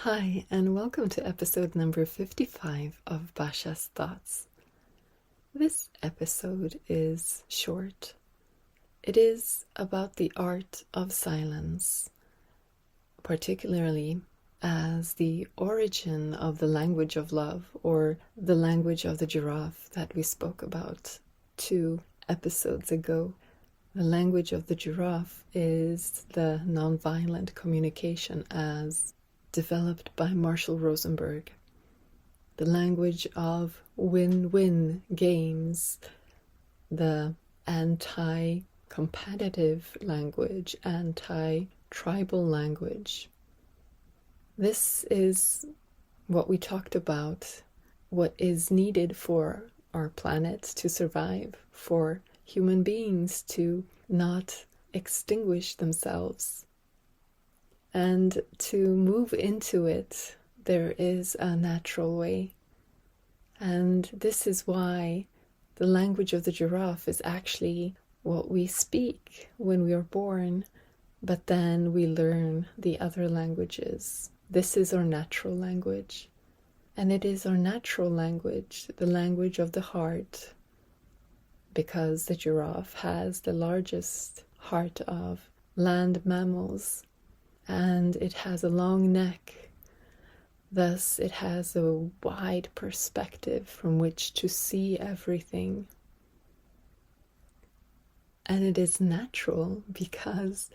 Hi, and welcome to episode number 55 of Basha's Thoughts. This episode is short. It is about the art of silence, particularly as the origin of the language of love, or the language of the giraffe that we spoke about 2 episodes ago. The language of the giraffe is the nonviolent communication as developed by Marshall Rosenberg. The language of win-win games, the anti-competitive language, anti-tribal language. This is what we talked about, what is needed for our planet to survive, for human beings to not extinguish themselves. And to move into it, there is a natural way. And this is why the language of the giraffe is actually what we speak when we are born, but then we learn the other languages. This is our natural language. And it is our natural language, the language of the heart, because the giraffe has the largest heart of land mammals. And it has a long neck, thus it has a wide perspective from which to see everything. And it is natural because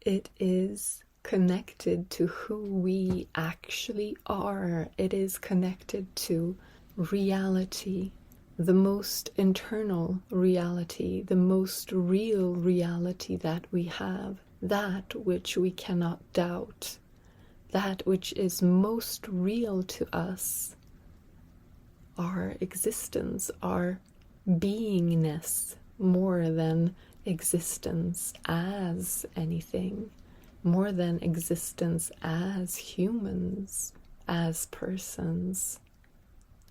it is connected to who we actually are. It is connected to reality, the most internal reality, the most real reality that we have. That which we cannot doubt, that which is most real to us, our existence, our beingness, more than existence as anything, more than existence as humans, as persons,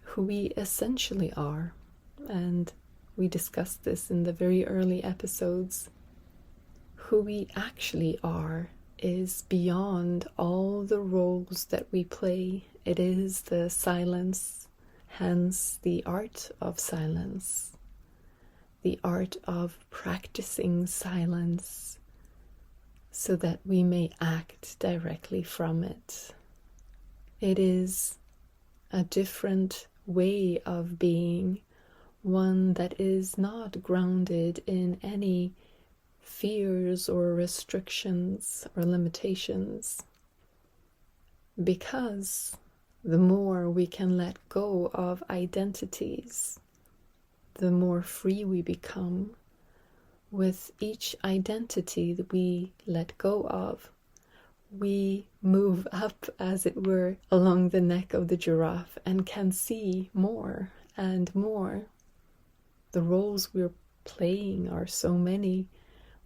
who we essentially are. And we discussed this in the very early episodes. Who we actually are is beyond all the roles that we play. It is the silence, hence the art of silence, the art of practicing silence so that we may act directly from it. It is a different way of being, one that is not grounded in any fears or restrictions or limitations, because the more we can let go of identities, the more free we become. With each identity that we let go of, we move up, as it were, along the neck of the giraffe and can see more and more. The roles we're playing are so many.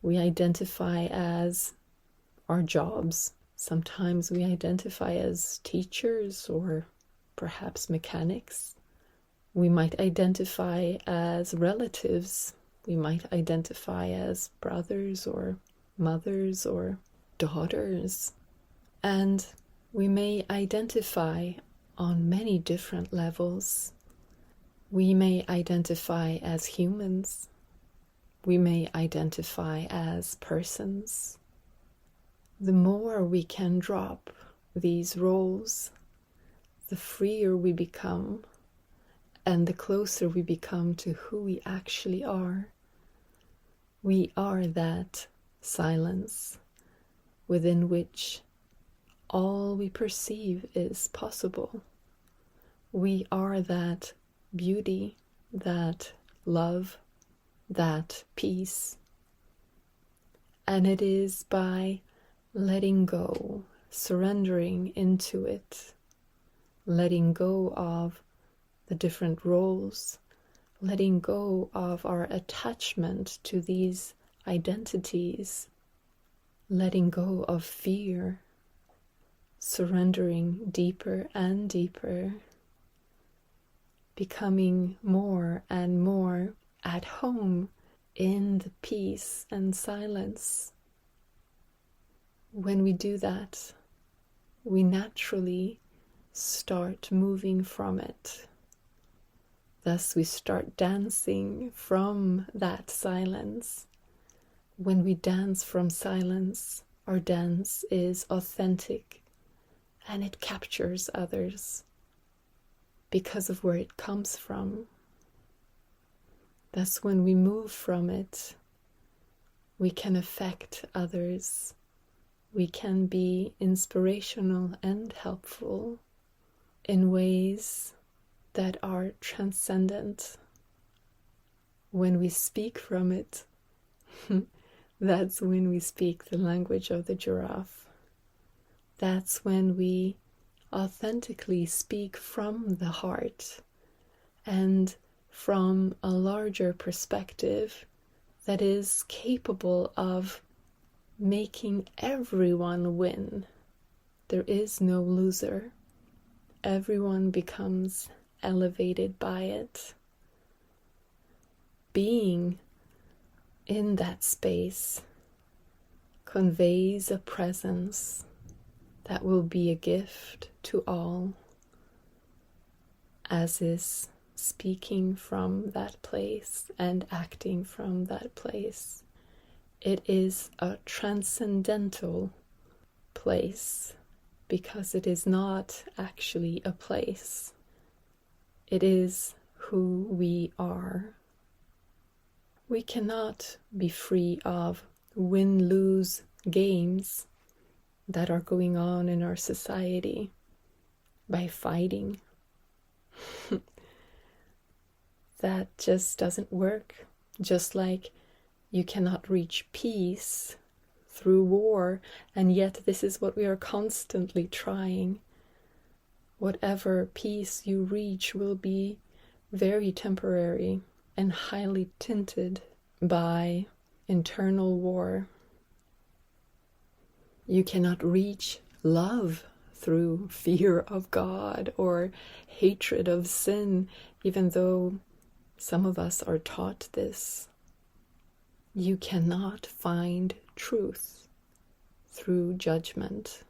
We identify as our jobs. Sometimes we identify as teachers or perhaps mechanics. We might identify as relatives. We might identify as brothers or mothers or daughters. And we may identify on many different levels. We may identify as humans. We may identify as persons. The more we can drop these roles, the freer we become, and the closer we become to who we actually are. We are that silence within which all we perceive is possible. We are that beauty, that love, that peace. And it is by letting go, surrendering into it, letting go of the different roles, letting go of our attachment to these identities, letting go of fear, surrendering deeper and deeper, becoming more and more at home in the peace and silence. When we do that, we naturally start moving from it. Thus, we start dancing from that silence. When we dance from silence, our dance is authentic and it captures others because of where it comes from. Thus, when we move from it, we can affect others. We can be inspirational and helpful in ways that are transcendent. When we speak from it, that's when we speak the language of the giraffe. That's when we authentically speak from the heart and from a larger perspective that is capable of making everyone win. There is no loser. Everyone becomes elevated by it. Being in that space conveys a presence that will be a gift to all, as is speaking from that place and acting from that place. It is a transcendental place because it is not actually a place. It is who we are. We cannot be free of win-lose games that are going on in our society by fighting. That just doesn't work. Just like you cannot reach peace through war, and yet this is what we are constantly trying. Whatever peace you reach will be very temporary and highly tinted by internal war. You cannot reach love through fear of God or hatred of sin, even though some of us are taught this. You cannot find truth through judgment.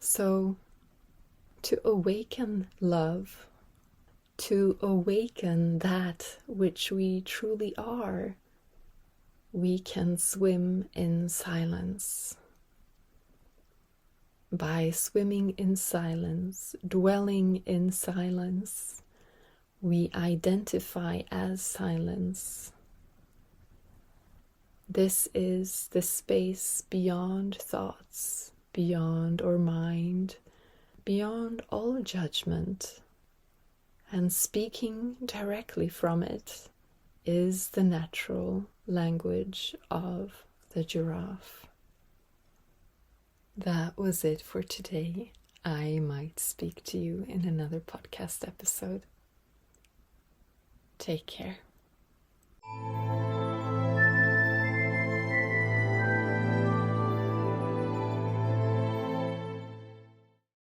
So, to awaken love, to awaken that which we truly are, we can swim in silence. By swimming in silence, dwelling in silence, we identify as silence. This is the space beyond thoughts, beyond our mind, beyond all judgment, and speaking directly from it is the natural language of the giraffe. That was it for today. I might speak to you in another podcast episode. Take care.